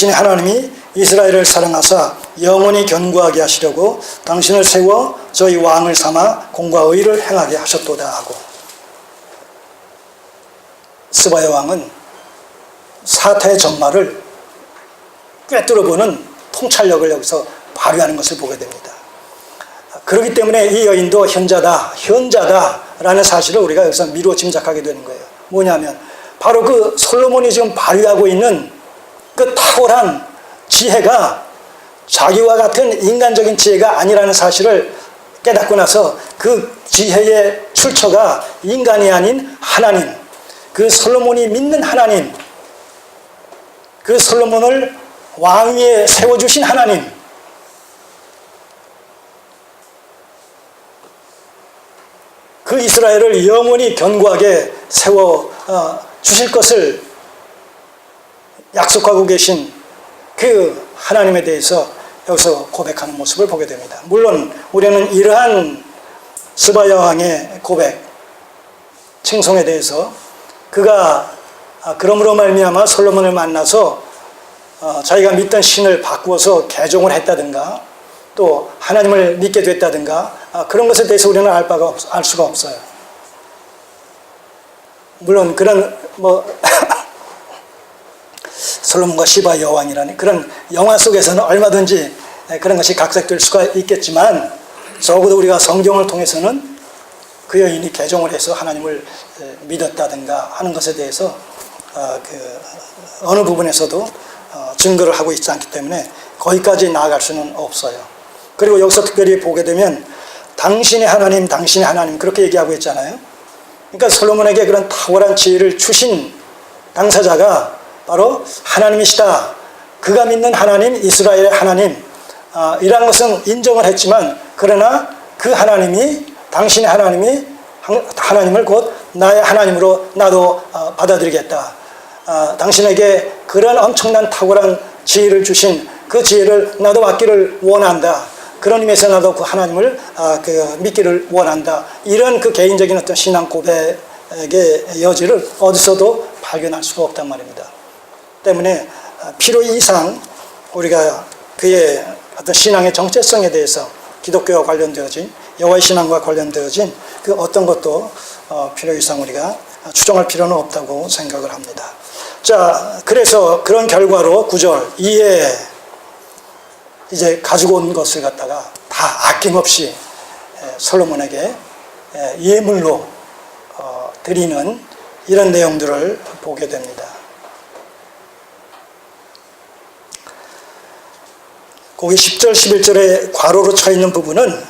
하나님이 이스라엘을 사랑하사 영원히 견고하게 하시려고 당신을 세워 저희 왕을 삼아 공과 의를 행하게 하셨도다 하고, 스바야 왕은 사태의 전말을 꿰뚫어보는 통찰력을 여기서 발휘하는 것을 보게 됩니다. 그렇기 때문에 이 여인도 현자다라는 사실을 우리가 여기서 미루어 짐작하게 되는 거예요. 뭐냐면 바로 그 솔로몬이 지금 발휘하고 있는 그 탁월한 지혜가 자기와 같은 인간적인 지혜가 아니라는 사실을 깨닫고 나서 그 지혜의 출처가 인간이 아닌 하나님, 그 솔로몬이 믿는 하나님, 그 솔로몬을 왕 위에 세워주신 하나님, 그 이스라엘을 영원히 견고하게 세워 주실 것을 약속하고 계신 그 하나님에 대해서 여기서 고백하는 모습을 보게 됩니다. 물론 우리는 이러한 스바야 왕의 고백, 칭송에 대해서 그가 그러므로 말미암아 솔로몬을 만나서 자기가 믿던 신을 바꾸어서 개종을 했다든가 또 하나님을 믿게 됐다든가 그런 것에 대해서 우리는 알 수가 없어요. 물론 그런 솔로몬과 시바 여왕이라는 그런 영화 속에서는 얼마든지 그런 것이 각색될 수가 있겠지만, 적어도 우리가 성경을 통해서는 그 여인이 개종을 해서 하나님을 믿었다든가 하는 것에 대해서 어느 부분에서도 증거를 하고 있지 않기 때문에 거기까지 나아갈 수는 없어요. 그리고 여기서 특별히 보게 되면 당신의 하나님, 당신의 하나님 그렇게 얘기하고 있잖아요. 그러니까 솔로몬에게 그런 탁월한 지혜를 주신 당사자가 바로 하나님이시다. 그가 믿는 하나님, 이스라엘의 하나님, 이런 것은 인정을 했지만, 그러나 그 하나님이, 당신의 하나님이 하나님을 곧 나의 하나님으로 나도 받아들이겠다. 당신에게 그런 엄청난 탁월한 지혜를 주신 그 지혜를 나도 받기를 원한다. 그런 의미에서 나도 그 하나님을 믿기를 원한다. 이런 그 개인적인 어떤 신앙 고백의 여지를 어디서도 발견할 수가 없단 말입니다. 때문에 필요 이상 우리가 그의 어떤 신앙의 정체성에 대해서 기독교와 관련되어진, 여호와의 신앙과 관련되어진 그 어떤 것도 필요 이상 우리가 추정할 필요는 없다고 생각을 합니다. 자, 그래서 그런 결과로 9절 이에 이제 가지고 온 것을 갖다가 다 아낌없이 솔로몬에게 예물로 드리는 이런 내용들을 보게 됩니다. 거기 10절, 11절에 괄호로 쳐 있는 부분은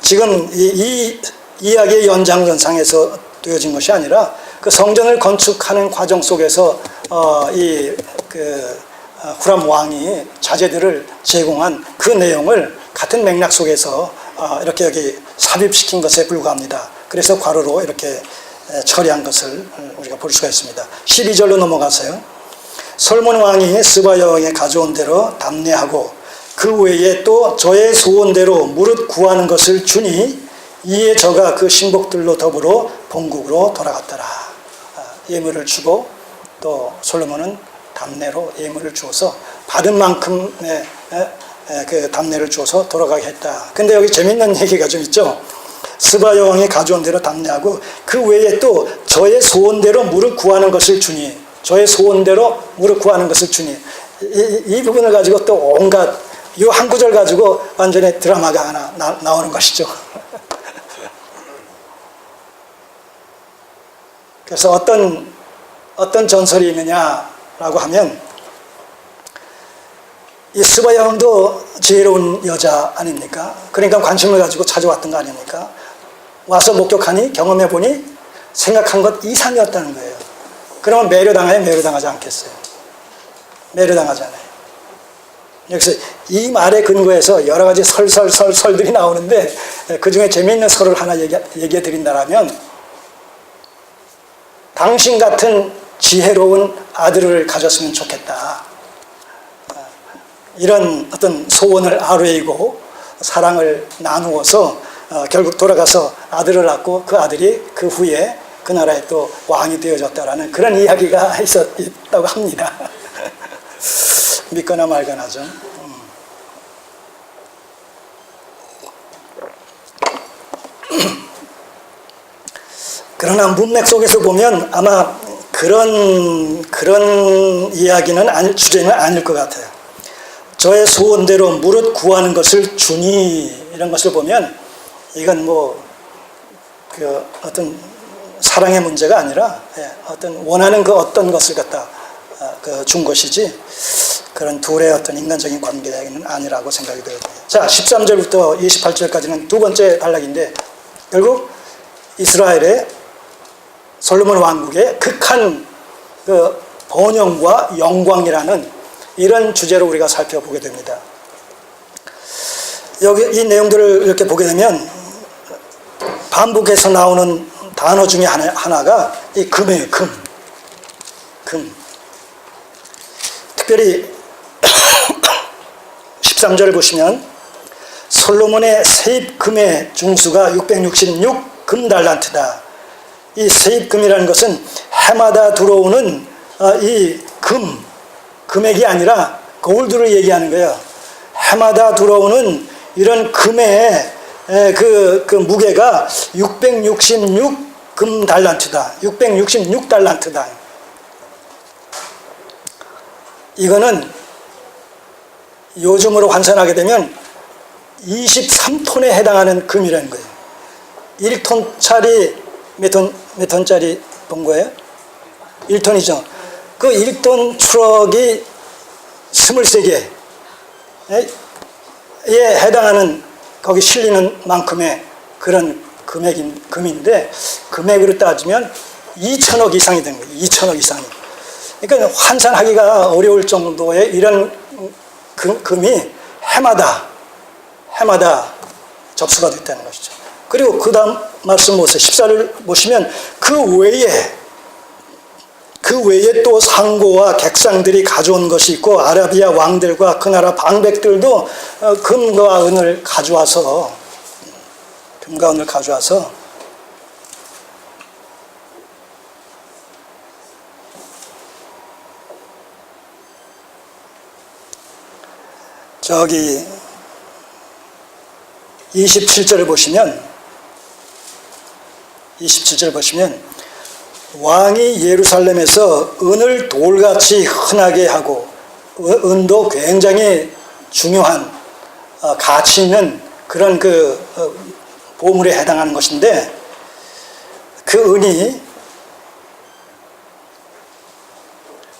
지금 이 이야기의 연장선상에서 되어진 것이 아니라 그 성전을 건축하는 과정 속에서 후람 왕이 자재들을 제공한 그 내용을 같은 맥락 속에서 이렇게 여기 삽입시킨 것에 불과합니다. 그래서 괄호로 이렇게 처리한 것을 우리가 볼 수가 있습니다. 12절로 넘어가세요. 솔몬 왕이 스바야 왕에 가져온 대로 담례하고 그 외에 또 저의 소원대로 무릇 구하는 것을 주니 이에 저가 그 신복들로 더불어 본국으로 돌아갔더라. 예물을 주고 또 솔로몬은 담례로 예물을 주어서 받은 만큼의 그 담례를 주어서 돌아가게 했다. 근데 여기 재밌는 얘기가 좀 있죠. 스바야 왕이 가져온 대로 담례하고 그 외에 또 저의 소원대로 무릇 구하는 것을 주니, 저의 소원대로 무릇 구하는 것을 주니, 이 부분을 가지고 또 온갖 이 한 구절 가지고 완전히 드라마가 하나 나오는 것이죠. 그래서 어떤 전설이 있느냐라고 하면, 이 스바야 왕도 지혜로운 여자 아닙니까? 그러니까 관심을 가지고 찾아왔던 거 아닙니까? 와서 목격하니, 경험해보니 생각한 것 이상이었다는 거예요. 그러면 매료당해요? 매료당하지 않겠어요? 매료당하잖아요. 여기서 이 말에 근거해서 여러 가지 설들이 나오는데, 그 중에 재미있는 설을 하나 얘기해 드린다면, 당신 같은 지혜로운 아들을 가졌으면 좋겠다. 이런 어떤 소원을 아뢰이고 사랑을 나누어서 결국 돌아가서 아들을 낳고 그 아들이 그 후에 그 나라의 또 왕이 되어졌다라는 그런 이야기가 있다고 합니다. 믿거나 말거나죠. 그러나 문맥 속에서 보면 아마 그런 이야기는 주제는 아닐 것 같아요. 저의 소원대로 무릇 구하는 것을 주니, 이런 것을 보면 이건 어떤 사랑의 문제가 아니라 어떤 원하는 그 어떤 것을 갖다 준 것이지, 그런 둘의 어떤 인간적인 관계는 아니라고 생각이 들거든요. 자, 13절부터 28절까지는 두 번째 단락인데, 결국 이스라엘의 솔로몬 왕국의 극한 그 번영과 영광이라는 이런 주제로 우리가 살펴보게 됩니다. 여기 이 내용들을 이렇게 보게 되면 반복해서 나오는 단어 중에 하나가 이 금이에요. 금. 특별히 13절을 보시면 솔로몬의 세입금의 중수가 666 금달란트다. 이 세입금이라는 것은 해마다 들어오는 이 금액이 아니라 골드를 얘기하는 거예요. 해마다 들어오는 이런 금의 그 무게가 666 금달란트다. 666달란트다. 이거는 요즘으로 환산하게 되면 23톤에 해당하는 금이라는 거예요. 1톤짜리 몇 톤짜리 본 거예요? 1톤이죠. 그 1톤 트럭이 23개에 해당하는, 거기 실리는 만큼의 그런 금인데, 금액으로 따지면 2천억 이상이 되는 거예요. 2천억 이상이. 그러니까 환산하기가 어려울 정도의 이런 금이 해마다 접수가 됐다는 것이죠. 그리고 그 다음 말씀 보세요. 14를 보시면 그 외에 또 상고와 객상들이 가져온 것이 있고, 아라비아 왕들과 그 나라 방백들도 금과 은을 가져와서 저기 27절을 보시면 왕이 예루살렘에서 은을 돌같이 흔하게 하고, 은도 굉장히 중요한 가치 있는 그런 보물에 해당하는 것인데, 그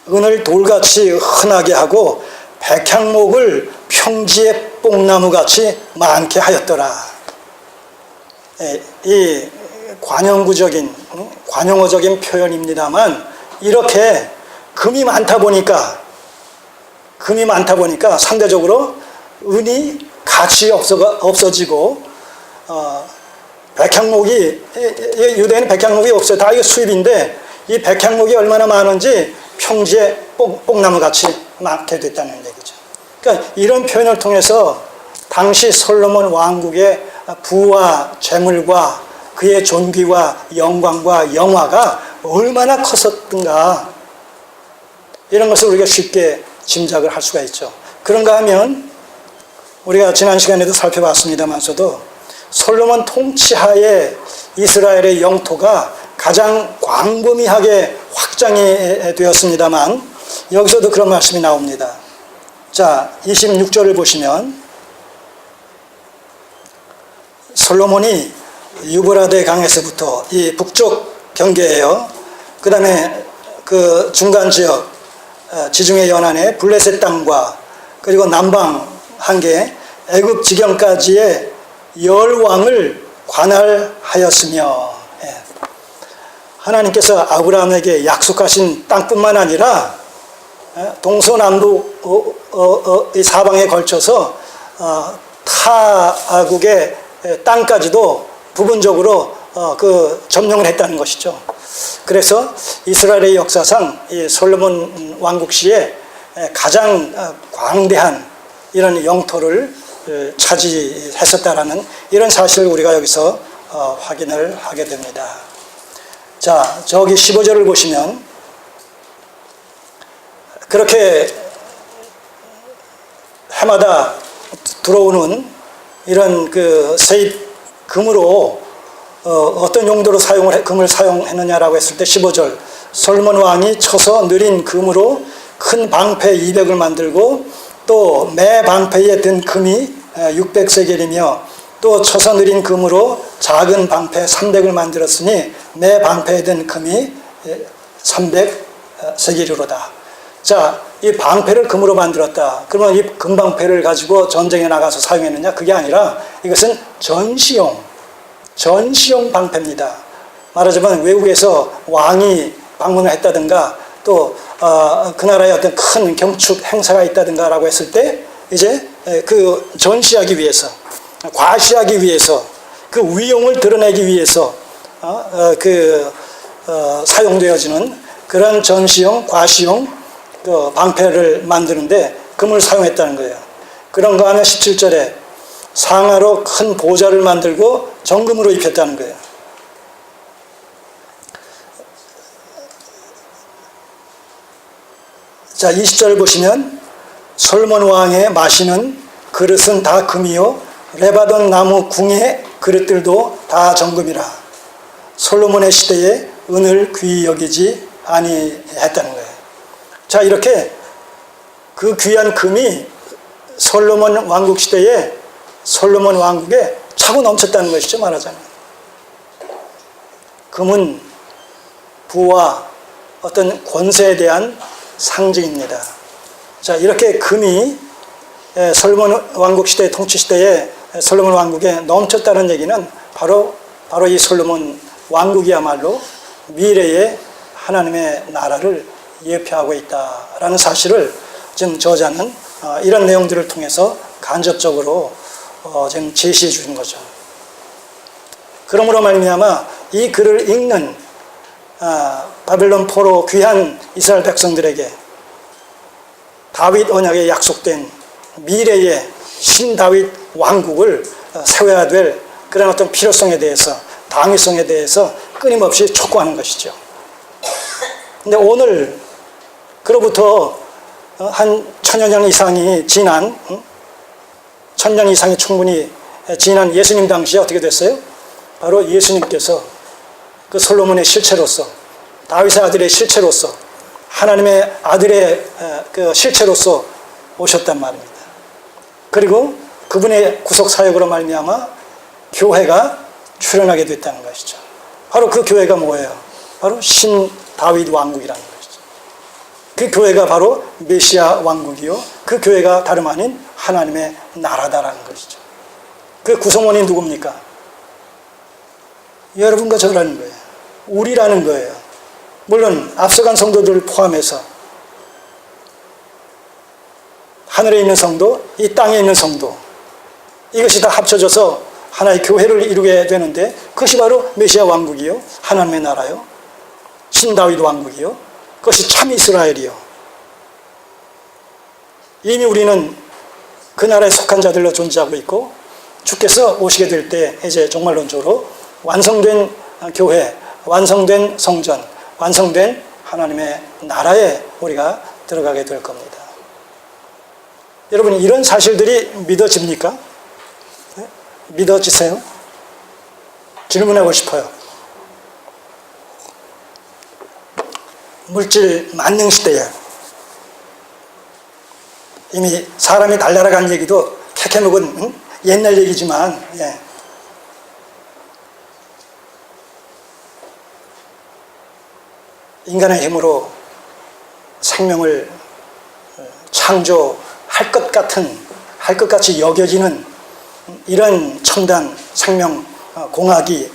은을 돌같이 흔하게 하고 백향목을 평지의 뽕나무같이 많게 하였더라. 이 관용어적인 표현입니다만, 이렇게 금이 많다 보니까 상대적으로 은이 가치 없어지고, 백향목이, 유대인은 백향목이 없어요. 다 이게 수입인데, 이 백향목이 얼마나 많은지 평지에 뽕나무같이 많게 됐다는 얘기죠. 그러니까 이런 표현을 통해서 당시 솔로몬 왕국의 부와 재물과 그의 존귀와 영광과 영화가 얼마나 컸었던가, 이런 것을 우리가 쉽게 짐작을 할 수가 있죠. 그런가 하면 우리가 지난 시간에도 살펴봤습니다만서도 솔로몬 통치하에 이스라엘의 영토가 가장 광범위하게 확장이 되었습니다만, 여기서도 그런 말씀이 나옵니다. 자, 26절을 보시면 솔로몬이 유브라데 강에서부터, 이 북쪽 경계예요. 그 다음에 그 중간 지역, 지중해 연안의 블레셋 땅과 그리고 남방 한계 애굽 지경까지의 10왕을 관할하였으며, 하나님께서 아브라함에게 약속하신 땅뿐만 아니라 동서남북 이 사방에 걸쳐서 타국의 땅까지도 부분적으로 점령을 했다는 것이죠. 그래서 이스라엘의 역사상 이 솔로몬 왕국 시에 가장 광대한 이런 영토를 차지했었다라는 이런 사실을 우리가 여기서 확인을 하게 됩니다. 자, 저기 15절을 보시면 그렇게 해마다 들어오는 이런 그 세입금으로 어떤 용도로 금을 사용했느냐라고 했을 때 15절 솔로몬 왕이 쳐서 느린 금으로 큰 방패 200을 만들고 또 매 방패에 든 금이 600세겔이며 또 쳐서 느린 금으로 작은 방패 300을 만들었으니 매 방패에 든 금이 300세겔이로다. 자, 이 방패를 금으로 만들었다. 그러면 이 금방패를 가지고 전쟁에 나가서 사용했느냐? 그게 아니라 이것은 전시용 방패입니다. 말하자면 외국에서 왕이 방문을 했다든가 또 그 나라에 어떤 큰 경축 행사가 있다든가 라고 했을 때 이제 그 전시하기 위해서, 과시하기 위해서, 그 위용을 드러내기 위해서 사용되어지는 그런 전시용, 과시용 그 방패를 만드는데 금을 사용했다는 거예요. 그런가 하면 17절에 상하로 큰 보좌를 만들고 정금으로 입혔다는 거예요. 자, 20절 보시면 솔로몬 왕의 마시는 그릇은 다 금이요 레바논 나무 궁의 그릇들도 다 정금이라. 솔로몬의 시대에 은을 귀히 여기지 아니했다는 거예요. 자, 이렇게 그 귀한 금이 솔로몬 왕국 시대에 솔로몬 왕국에 차고 넘쳤다는 것이죠, 말하자면. 금은 부와 어떤 권세에 대한 상징입니다. 자, 이렇게 금이 솔로몬 왕국 시대, 통치 시대에 솔로몬 왕국에 넘쳤다는 얘기는 바로 이 솔로몬 왕국이야말로 미래의 하나님의 나라를 예표하고 있다라는 사실을 지금 저자는 이런 내용들을 통해서 간접적으로 지금 제시해 주는 거죠. 그러므로 말미암아 이 글을 읽는 바벨론 포로 귀한 이스라엘 백성들에게 다윗 언약에 약속된 미래의 신다윗 왕국을 세워야 될 그런 어떤 필요성에 대해서, 당위성에 대해서 끊임없이 촉구하는 것이죠. 근데 오늘 그로부터 한 1000년 이상이 지난, 1000년 이상이 충분히 지난 예수님 당시에 어떻게 됐어요? 바로 예수님께서 그 솔로몬의 실체로서, 다윗의 아들의 실체로서, 하나님의 아들의 그 실체로서 오셨단 말입니다. 그리고 그분의 구속 사역으로 말미암아 교회가 출현하게 됐다는 것이죠. 바로 그 교회가 뭐예요? 바로 신 다윗 왕국이라는 것이죠. 그 교회가 바로 메시아 왕국이요, 그 교회가 다름 아닌 하나님의 나라다라는 것이죠. 그 구성원이 누굽니까? 여러분과 저라는 거예요. 우리라는 거예요. 물론 앞서간 성도들을 포함해서 하늘에 있는 성도, 이 땅에 있는 성도, 이것이 다 합쳐져서 하나의 교회를 이루게 되는데 그것이 바로 메시아 왕국이요, 하나님의 나라요, 신다윗 왕국이요, 그것이 참 이스라엘이요. 이미 우리는 그 나라에 속한 자들로 존재하고 있고 주께서 오시게 될 때 이제 종말론적으로 완성된 교회, 완성된 성전, 완성된 하나님의 나라에 우리가 들어가게 될 겁니다. 여러분, 이런 사실들이 믿어집니까? 네? 믿어지세요? 질문하고 싶어요. 물질 만능 시대에 이미 사람이 달나라간 얘기도 캐캐묵은 옛날 얘기지만, 인간의 힘으로 생명을 창조할 것 같이 여겨지는 이런 첨단 생명 공학이